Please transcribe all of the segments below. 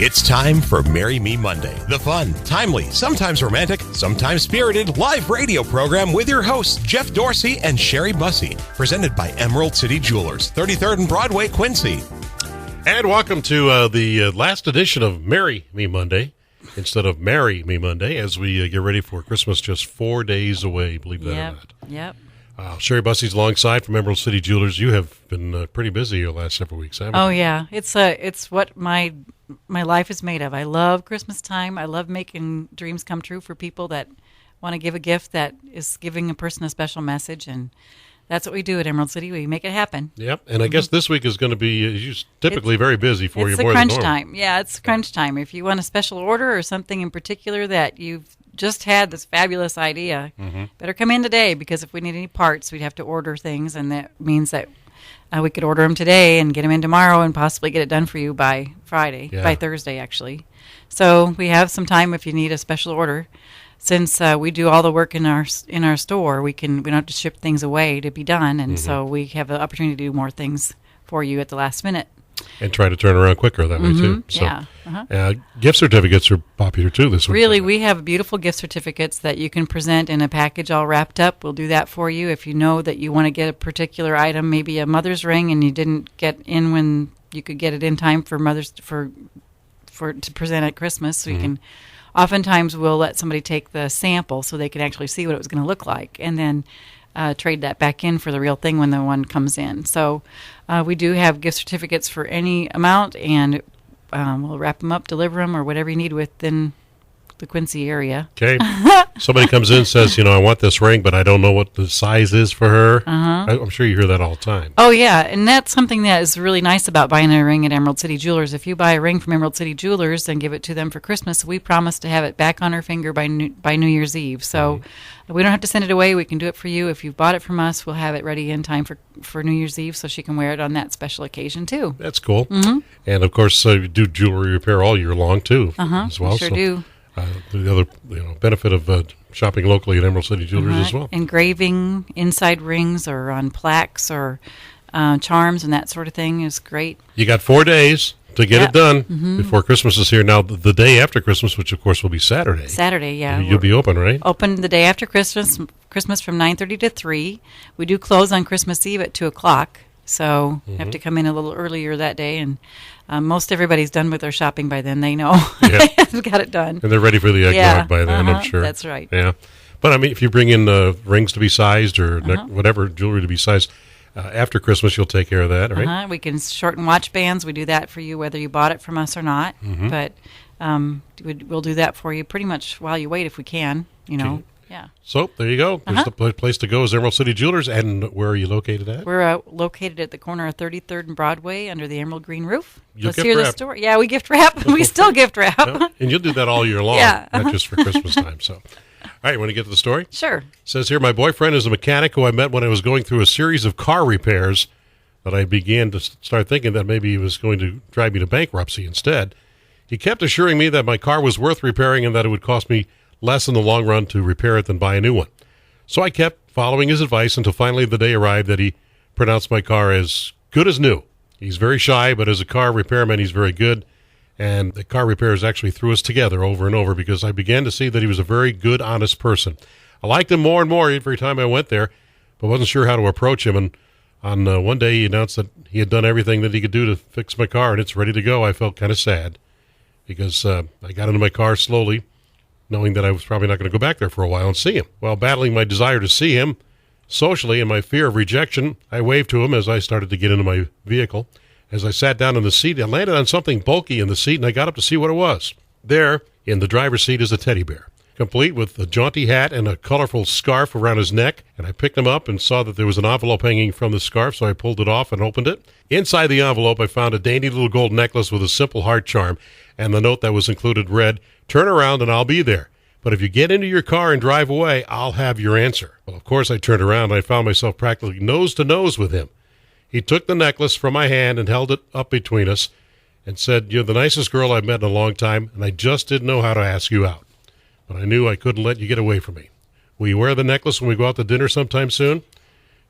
It's time for Marry Me Monday, the fun, timely, sometimes romantic, sometimes spirited live radio program with your hosts, Jeff Dorsey and Sherry Bussey, presented by Emerald City Jewelers, 33rd and Broadway, Quincy. And welcome to the last edition of Marry Me Monday, instead of Marry Me Monday, as we get ready for Christmas just 4 days away, believe that or not. Yep. Sherry Bussey's alongside from Emerald City Jewelers. You have been pretty busy the last several weeks, haven't you? Oh, yeah. It's what my life is made of. I love Christmas time. I love making dreams come true for people that want to give a gift that is giving a person a special message, and that's what we do at Emerald City. We make it happen. Yep, and I guess this week is going to be typically very busy for you, more than normal. It's crunch time. Yeah, it's crunch time. If you want a special order or something in particular that you've just had this fabulous idea, better come in today, because if we need any parts, we'd have to order things, and that means that we could order them today and get them in tomorrow and possibly get it done for you by Friday, by Thursday, actually. So we have some time if you need a special order. Since we do all the work in our store, we don't have to ship things away to be done, and so we have the opportunity to do more things for you at the last minute. And try to turn around quicker that way, too. So, yeah. Gift certificates are popular, too, this week. Really, we have beautiful gift certificates that you can present in a package all wrapped up. We'll do that for you. If you know that you want to get a particular item, maybe a mother's ring, and you didn't get in when you could get it in time for to present at Christmas, so you can. Oftentimes, we'll let somebody take the sample so they can actually see what it was going to look like, and then trade that back in for the real thing when the one comes in. So we do have gift certificates for any amount, and we'll wrap them up, deliver them, or whatever you need within the Quincy area. Okay. Somebody comes in and says, I want this ring, but I don't know what the size is for her. I'm sure you hear that all the time. Oh, yeah, and that's something that is really nice about buying a ring at Emerald City Jewelers. If you buy a ring from Emerald City Jewelers and give it to them for Christmas, we promise to have it back on her finger by New Year's Eve. So we don't have to send it away. We can do it for you. If you've bought it from us, we'll have it ready in time for New Year's Eve, so she can wear it on that special occasion, too. That's cool. And, of course, you do jewelry repair all year long, too, as well. We sure do. The other benefit of shopping locally at Emerald City Jewelers as well. Engraving inside rings or on plaques or charms and that sort of thing is great. You got 4 days to get it done before Christmas is here. Now, the day after Christmas, which, of course, will be Saturday. Saturday, yeah. You'll be open, right? Open the day after Christmas from 9:30 to 3. We do close on Christmas Eve at 2 o'clock. So you have to come in a little earlier that day, and most everybody's done with their shopping by then. They know they've got it done. And they're ready for the eggnog by then, I'm sure. That's right. Yeah. But, I mean, if you bring in rings to be sized or whatever, jewelry to be sized, after Christmas you'll take care of that, right? We can shorten watch bands. We do that for you whether you bought it from us or not. But we'll do that for you pretty much while you wait if we can, Okay. Yeah. So, there you go. There's the place to go is Emerald City Jewelers. And where are you located at? We're located at the corner of 33rd and Broadway under the Emerald Green Roof. Let's hear the story. Yeah, we gift wrap. We still gift wrap. Yeah. And you'll do that all year long, not just for Christmas time. So, all right, you want to get to the story? Sure. It says here, my boyfriend is a mechanic who I met when I was going through a series of car repairs that I began to start thinking that maybe he was going to drive me to bankruptcy instead. He kept assuring me that my car was worth repairing and that it would cost me less in the long run to repair it than buy a new one. So I kept following his advice until finally the day arrived that he pronounced my car as good as new. He's very shy, but as a car repairman, he's very good. And the car repairs actually threw us together over and over because I began to see that he was a very good, honest person. I liked him more and more every time I went there, but wasn't sure how to approach him. And on one day, he announced that he had done everything that he could do to fix my car, and it's ready to go. I felt kind of sad because I got into my car slowly, knowing that I was probably not going to go back there for a while and see him. While battling my desire to see him socially and my fear of rejection, I waved to him as I started to get into my vehicle. As I sat down in the seat, I landed on something bulky in the seat, and I got up to see what it was. There, in the driver's seat, is a teddy bear, complete with a jaunty hat and a colorful scarf around his neck, and I picked him up and saw that there was an envelope hanging from the scarf, so I pulled it off and opened it. Inside the envelope, I found a dainty little gold necklace with a simple heart charm, and the note that was included read, "Turn around and I'll be there. But if you get into your car and drive away, I'll have your answer." Well, of course, I turned around and I found myself practically nose to nose with him. He took the necklace from my hand and held it up between us and said, "You're the nicest girl I've met in a long time, and I just didn't know how to ask you out. But I knew I couldn't let you get away from me. Will you wear the necklace when we go out to dinner sometime soon?"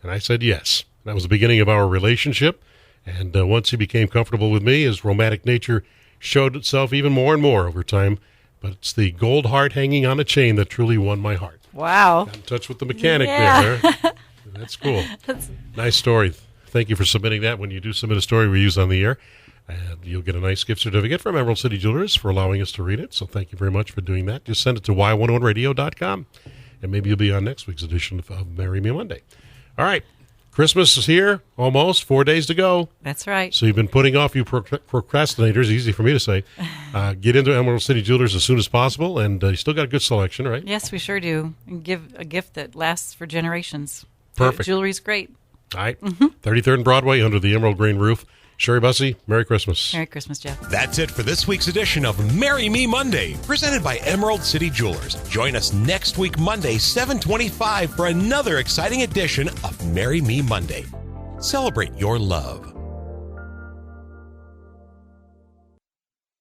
And I said yes. That was the beginning of our relationship. And once he became comfortable with me, his romantic nature showed itself even more and more over time. But it's the gold heart hanging on a chain that truly won my heart. Wow. Got in touch with the mechanic there. That's cool. Nice story. Thank you for submitting that. When you do submit a story we use on the air, and you'll get a nice gift certificate from Emerald City Jewelers for allowing us to read it. So thank you very much for doing that. Just send it to y101radio.com, and maybe you'll be on next week's edition of Marry Me Monday. All right. Christmas is here, almost 4 days to go. That's right. So you've been putting off, you procrastinators, easy for me to say. Get into Emerald City Jewelers as soon as possible, and you still got a good selection, right? Yes, we sure do. And give a gift that lasts for generations. Perfect. Jewelry's great. All right. 33rd and Broadway under the Emerald Green roof. Sherry Bussey, Merry Christmas. Merry Christmas, Jeff. That's it for this week's edition of Marry Me Monday, presented by Emerald City Jewelers. Join us next week, Monday, 7:25, for another exciting edition of Marry Me Monday. Celebrate your love.